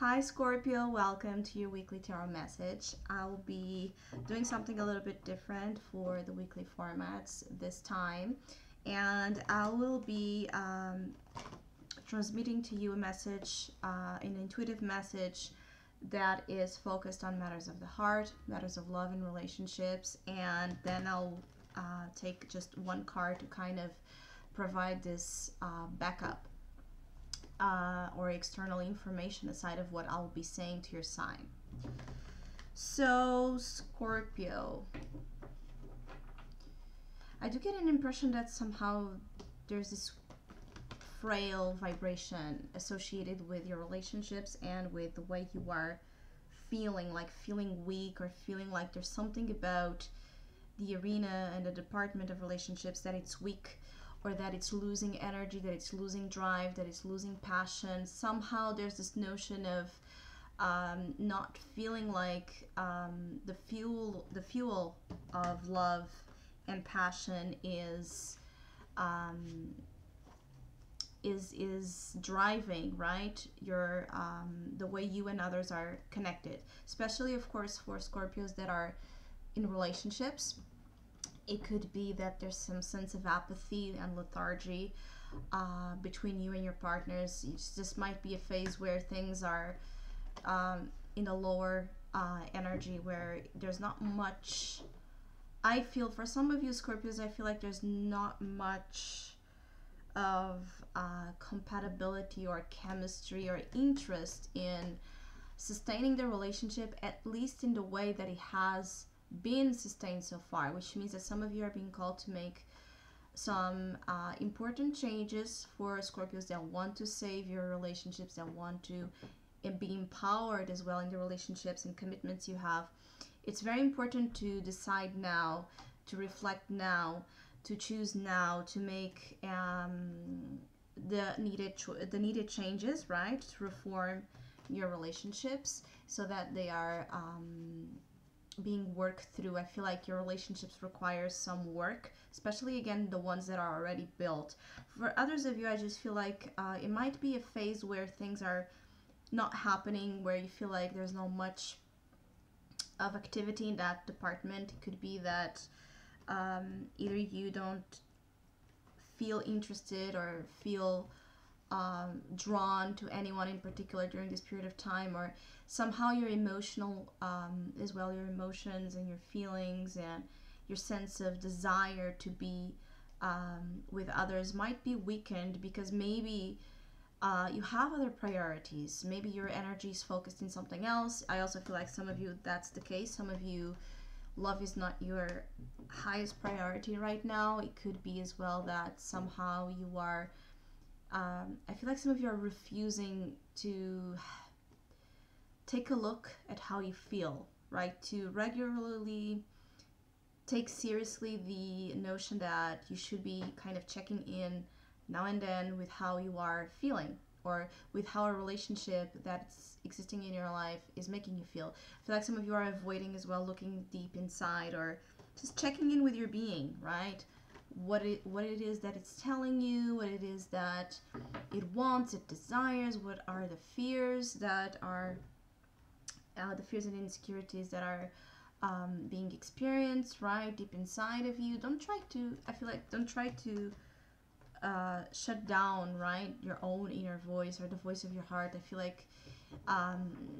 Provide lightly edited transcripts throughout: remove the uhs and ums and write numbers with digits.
Hi Scorpio, welcome to your weekly tarot message. I'll be doing something a little bit different for the weekly formats this time, and I will be transmitting to you a message, an intuitive message that is focused on matters of the heart, matters of love and relationships, and then I'll take just one card to kind of provide this backup or external information aside of what I'll be saying to your sign. So, Scorpio, I do get an impression that somehow there's this frail vibration associated with your relationships and with the way you are feeling, like feeling weak or feeling like there's something about the arena and the department of relationships that it's weak, or that it's losing energy, that it's losing drive, that it's losing passion. Somehow there's this notion of not feeling like the fuel of love and passion is driving, right, your the way you and others are connected, especially of course for Scorpios that are in relationships. It could be that there's some sense of apathy and lethargy between you and your partners. This might be a phase where things are in a lower energy, where there's not much. I feel for some of you Scorpios, I feel like there's not much of compatibility or chemistry or interest in sustaining the relationship, at least in the way that it has been sustained so far, which means that some of you are being called to make some important changes for Scorpios that want to save your relationships, that want to be empowered as well in the relationships and commitments you have. It's very important to decide now, to reflect now, to choose now, to make the needed changes, right, to reform your relationships so that they are being worked through. I feel like your relationships require some work, especially again the ones that are already built. For others of you, I just feel like it might be a phase where things are not happening, where you feel like there's not much of activity in that department. It could be that either you don't feel interested or feel drawn to anyone in particular during this period of time, or somehow your emotional as well, your emotions and your feelings and your sense of desire to be with others might be weakened because maybe you have other priorities. Maybe your energy is focused in something else. I also feel like some of you that's the case. Some of you, love is not your highest priority right now. It could be as well that somehow you are I feel like some of you are refusing to take a look at how you feel, right? To regularly take seriously the notion that you should be kind of checking in now and then with how you are feeling, or with how a relationship that's existing in your life is making you feel. I feel like some of you are avoiding as well looking deep inside, or just checking in with your being, right? What it is that it's telling you, what it is that it wants, it desires, what are the fears that are the fears and insecurities that are being experienced right deep inside of you. Don't try to, I feel like, don't try to shut down, right, your own inner voice or the voice of your heart. I feel like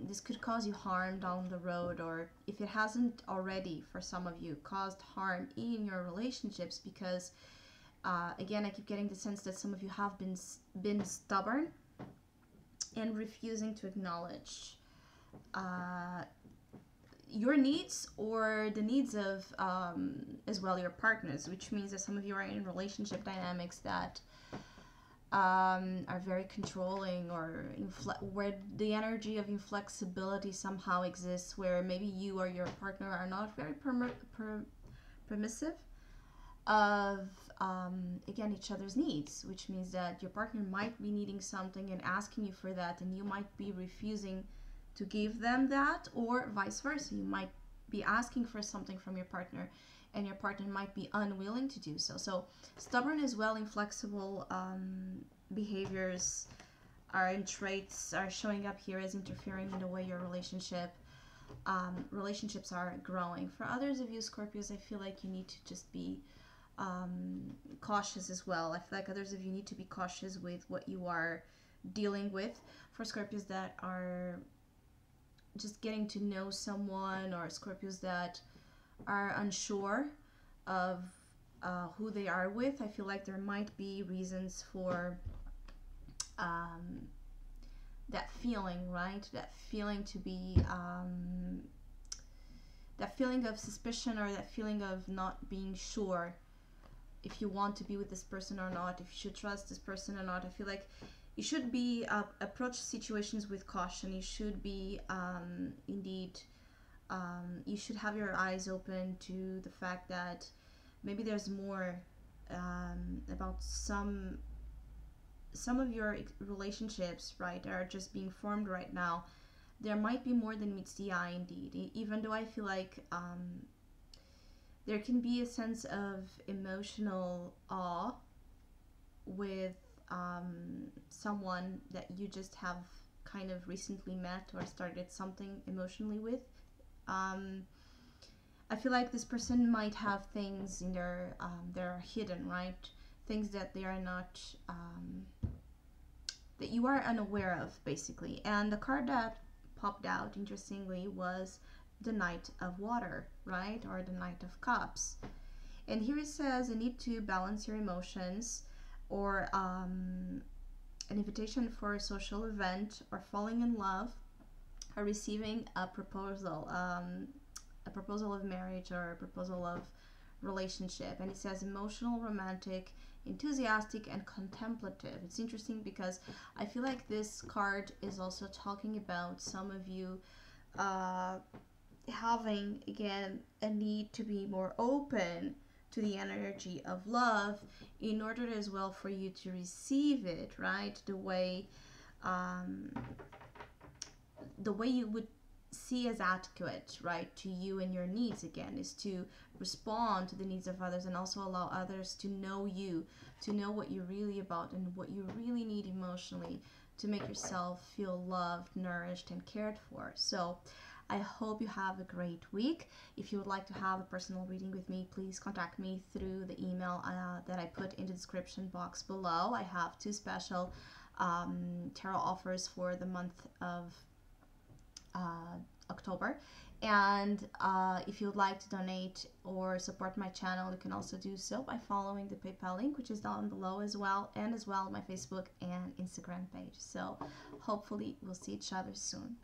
this could cause you harm down the road, or if it hasn't already for some of you caused harm in your relationships, because again I keep getting the sense that some of you have been stubborn and refusing to acknowledge your needs or the needs of as well your partners, which means that some of you are in relationship dynamics that are very controlling, or where the energy of inflexibility somehow exists, where maybe you or your partner are not very permissive of again each other's needs, which means that your partner might be needing something and asking you for that, and you might be refusing to give them that, or vice versa. You might be asking for something from your partner and your partner might be unwilling to do so. So stubborn as well, inflexible behaviors are in traits are showing up here as interfering in the way your relationships are growing. For others of you Scorpios, I feel like you need to just be cautious as well. I feel like others of you need to be cautious with what you are dealing with. For Scorpios that are just getting to know someone, or Scorpios that are unsure of who they are with, I feel like there might be reasons for that feeling, right? That feeling to be, that feeling of suspicion, or that feeling of not being sure if you want to be with this person or not, if you should trust this person or not. I feel like you should be approach situations with caution. You should be indeed, you should have your eyes open to the fact that maybe there's more about some of your relationships, right, are just being formed right now. There might be more than meets the eye, indeed. Even though I feel like there can be a sense of emotional awe with someone that you just have kind of recently met or started something emotionally with. I feel like this person might have things in their that are hidden, right? Things that they are not, that you are unaware of, basically. And the card that popped out, interestingly, was the Knight of Water, right? Or the Knight of Cups. And here it says, you need to balance your emotions, or an invitation for a social event, or falling in love, or receiving a proposal of marriage, or a proposal of relationship. And it says emotional, romantic, enthusiastic, and contemplative. It's interesting because I feel like this card is also talking about some of you having, again, a need to be more open to the energy of love, in order as well for you to receive it, right, the way you would see as adequate, right, to you and your needs. Again, is to respond to the needs of others, and also allow others to know you, to know what you're really about and what you really need emotionally, to make yourself feel loved, nourished, and cared for. So I hope you have a great week. If you would like to have a personal reading with me, please contact me through the email that I put in the description box below. I have 2 special tarot offers for the month of October. And if you would like to donate or support my channel, you can also do so by following the PayPal link, which is down below as well, and as well my Facebook and Instagram page. So hopefully we'll see each other soon.